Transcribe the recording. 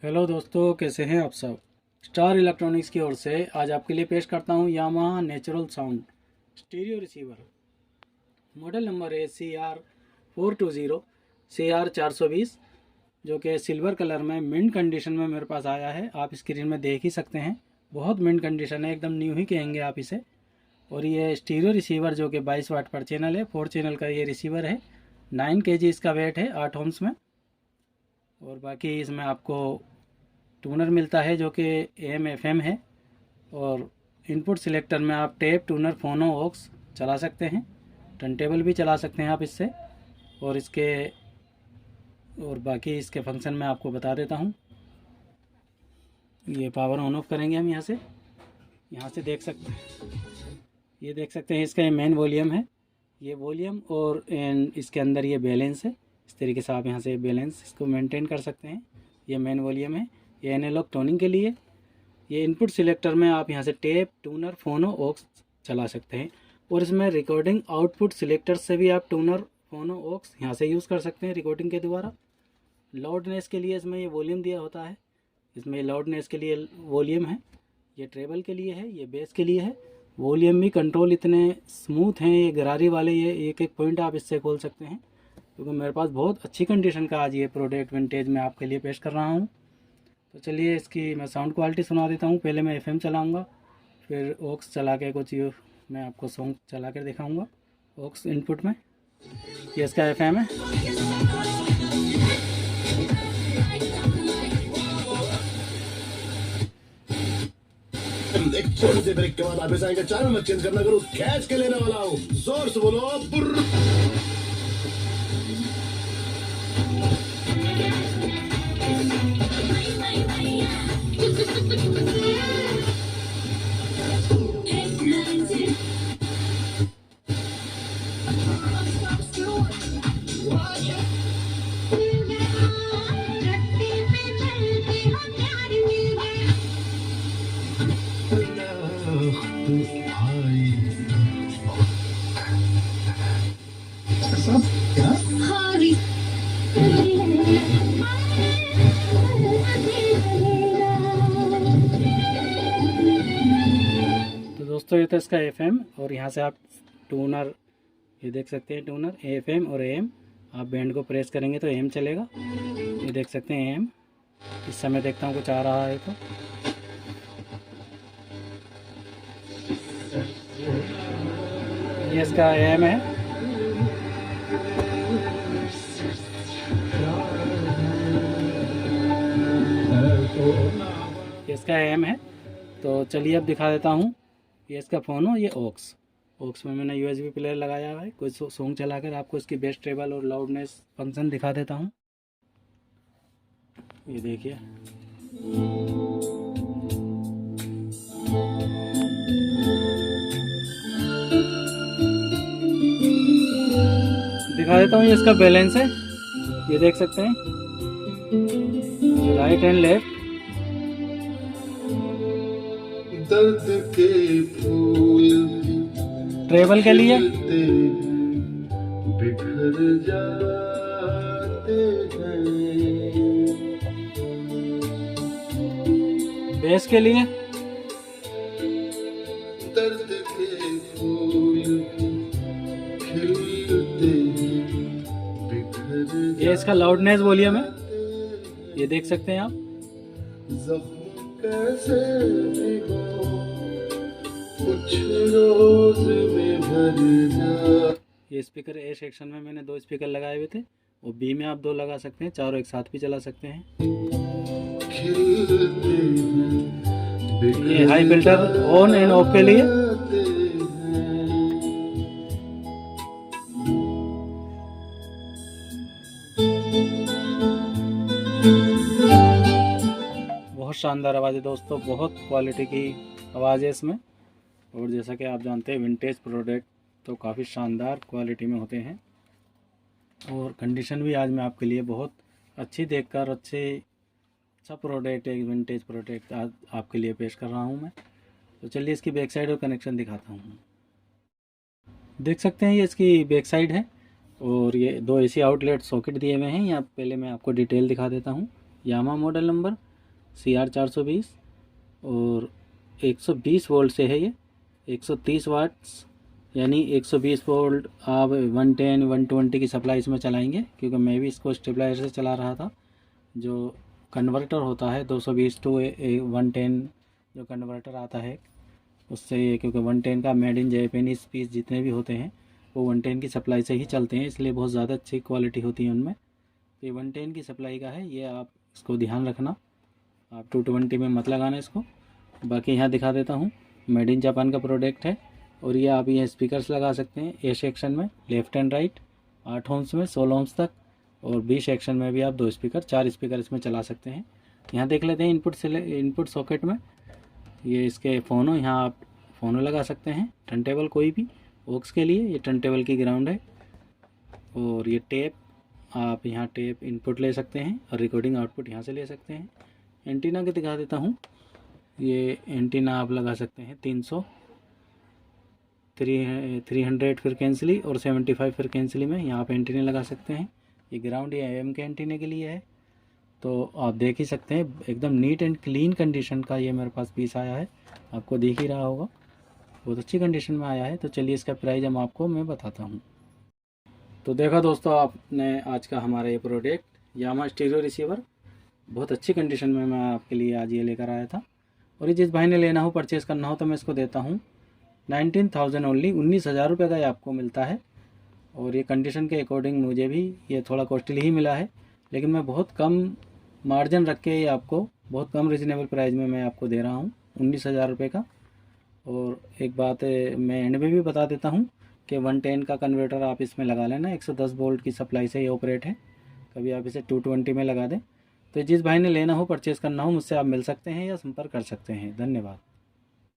Hello दोस्तों, कैसे हैं आप सब। स्टार इलेक्ट्रॉनिक्स की ओर से आज आपके लिए पेश करता हूं Yamaha natural sound stereo receiver. Model number है CR420 CR420, जो कि सिल्वर कलर में मिंट कंडीशन में मेरे पास आया है। आप स्क्रीन में देख ही सकते हैं, बहुत मिंट कंडीशन है, एकदम न्यू ही कहेंगे आप इसे। और ये स्टीरियो रिसीवर जो कि 22 वाट पर चैनल है, 4 चैनल का ये रिसीवर है। 9 kg इसका वेट है, 8 ओम्स में। और बाकी इसमें आपको टूनर मिलता है जो कि AM/FM है। और इनपुट सिलेक्टर में आप टेप, टूनर, फोनो, ऑक्स चला सकते हैं। टर्नटेबल भी चला सकते हैं आप इससे। और बाकी इसके फंक्शन मैं आपको बता देता हूँ। ये पावर ऑन ऑफ करेंगे हम यहाँ से देख सकते हैं। ये देख सकते हैं, इसका ये मेन वॉल्यूम है, ये वॉल्यूम। और इसके अंदर ये बैलेंस है। इस तरीके से आप यहाँ से बैलेंस इसको मेंटेन कर सकते हैं। ये मेन वॉल्यूम है, ये एनालॉग टोनिंग के लिए। ये इनपुट सिलेक्टर में आप यहाँ से टेप, टूनर, फोनो, ऑक्स चला सकते हैं। और इसमें रिकॉर्डिंग आउटपुट सिलेक्टर से भी आप टूनर, फोनो, ऑक्स यहाँ से यूज़ कर सकते हैं रिकॉर्डिंग के द्वारा। लाउडनेस के लिए इसमें ये वॉल्यूम दिया होता है, इसमें लाउडनेस के लिए वॉल्यूम है। ये ट्रेबल के लिए है, ये बेस के लिए है। वॉल्यूम भी कंट्रोल इतने स्मूथ हैं, ये गरारी वाले, ये एक एक पॉइंट आप इससे खोल सकते हैं। क्योंकि मेरे पास बहुत अच्छी कंडीशन का आज ये प्रोडक्ट विंटेज में आपके लिए पेश कर रहा हूँ। तो चलिए इसकी मैं साउंड क्वालिटी सुना देता हूँ। पहले मैं FM चलाऊँगा, फिर ऑक्स चला के कुछ मैं आपको सॉन्ग चला कर दिखाऊँगा ऑक्स इनपुट में। ये इसका FM है। एक छोटे से ब्रेक के बाद वापस आएगा। चैनल मत चेंज करना, करो कैच के लेने वाला हूँ। जोर से बोलो बुर्र। तो दोस्तों, ये तो इसका FM। और यहाँ से आप टूनर, ये देख सकते हैं टूनर, FM और AM। आप बैंड को प्रेस करेंगे तो AM चलेगा। ये देख सकते हैं AM। इस समय देखता हूँ कुछ आ रहा है तो ये इसका AM है। ये इसका AM है। तो चलिए अब दिखा देता हूँ। ये इसका फ़ोन हो, ये ऑक्स में मैंने USB प्लेयर लगाया हुआ है। कोई सॉन्ग चलाकर आपको इसकी बेस, ट्रेबल और लाउडनेस फंक्शन दिखा देता हूँ। ये देखिए, दिखा देता हूँ। ये इसका बैलेंस है, ये देख सकते हैं, राइट एंड लेफ्ट। दर्द के फूल ट्रेबल के लिए, बिखर जाते हैं। बेस के लिए, दर्द के फूल खिलते बिखर। ये इसका लाउडनेस वॉल्यूम है, ये देख सकते हैं आप। जख्म कैसे भिगो, कुछ रोज में भर जा। ये स्पीकर A सेक्शन में मैंने 2 स्पीकर लगाए हुए थे, और B में आप 2 लगा सकते हैं, चारों एक साथ भी चला सकते हैं। खिलते हैं, ये high filter on end of के लिए। बहुत शानदार आवाज़ है दोस्तों, बहुत क्वालिटी की आवाज़ है इसमें। और जैसा कि आप जानते हैं, विंटेज प्रोडक्ट तो काफ़ी शानदार क्वालिटी में होते हैं। और कंडीशन भी आज मैं आपके लिए बहुत अच्छी देखकर अच्छा प्रोडक्ट, एक विंटेज प्रोडक्ट आज आपके लिए पेश कर रहा हूं मैं। तो चलिए इसकी बैक साइड और कनेक्शन दिखाता हूं। देख सकते हैं, ये इसकी बैक साइड है। और ये 2 AC आउटलेट सॉकेट दिए हुए हैं। यहाँ पहले मैं आपको डिटेल दिखा देता हूँ। यामा मॉडल नंबर CR420 और 120 वोल्ट से है ये, 130 वाट्स यानी 120 वोल्ट आप 110 120 की सप्लाई इसमें चलाएंगे, क्योंकि मैं भी इसको स्टेबलाइजर से चला रहा था। जो कन्वर्टर होता है 220 टू 110 जो कन्वर्टर आता है उससे, क्योंकि 110 का मेड इन जापानीज़ पीस जितने भी होते हैं वो 110 की सप्लाई से ही चलते हैं, इसलिए बहुत ज़्यादा अच्छी क्वालिटी होती है उनमें। तो ये 110 की सप्लाई का है, ये आप इसको ध्यान रखना, आप 220 में मत लगाना इसको। बाकी यहाँ दिखा देता हूँ, मेड इन जापान का प्रोडक्ट है। और ये आप ये स्पीकर्स लगा सकते हैं ए सेक्शन में लेफ़्ट एंड राइट, 8 ओम्स में 16 ओम्स तक, और बी सेक्शन में भी आप 2 स्पीकर 4 स्पीकर इसमें चला सकते हैं। यहाँ देख लेते हैं इनपुट सॉकेट में ये इसके फ़ोनो, यहाँ आप फ़ोनो लगा सकते हैं, टर्नटेबल कोई भी ऑक्स के लिए, ये टर्नटेबल की ग्राउंड है। और ये टेप, आप यहाँ टेप इनपुट ले सकते हैं और रिकॉर्डिंग आउटपुट यहाँ से ले सकते हैं। एंटीना के दिखा देता हूँ, ये एंटीना आप लगा सकते हैं 300 फ्रिक्वेंसी और 75 फ्रिक्वेंसी में, यहाँ आप एंटीना लगा सकते हैं। ये ग्राउंड ये AM के एंटीने के लिए है। तो आप देख ही सकते हैं एकदम नीट एंड क्लीन कंडीशन का ये मेरे पास पीस आया है, आपको दिख ही रहा होगा, बहुत अच्छी कंडीशन में आया है। तो चलिए इसका प्राइस मैं बताता हूँ। तो देखा दोस्तों आपने आज का हमारा ये प्रोडक्ट यामा स्टीरियो रिसीवर, बहुत अच्छी कंडीशन में मैं आपके लिए आज ये लेकर आया था। और ये जिस भाई ने लेना हो, परचेज़ करना हो, तो मैं इसको देता हूँ 19,000 ओनली, 19,000 रुपये का ये आपको मिलता है। और ये कंडीशन के अकॉर्डिंग मुझे भी ये थोड़ा कॉस्टली ही मिला है, लेकिन मैं बहुत कम मार्जिन रख के ये आपको बहुत कम रिजनेबल प्राइस में मैं आपको दे रहा हूँ 19,000 रुपये का। और एक बात मैं एंड में भी बता देता हूँ कि 110 का कन्वर्टर आप इसमें लगा लेना, 110 वोल्ट की सप्लाई से ये ऑपरेट है, कभी आप इसे 220 में लगा दें। तो जिस भाई ने लेना हो, परचेज़ करना हो, मुझसे आप मिल सकते हैं या संपर्क कर सकते हैं। धन्यवाद।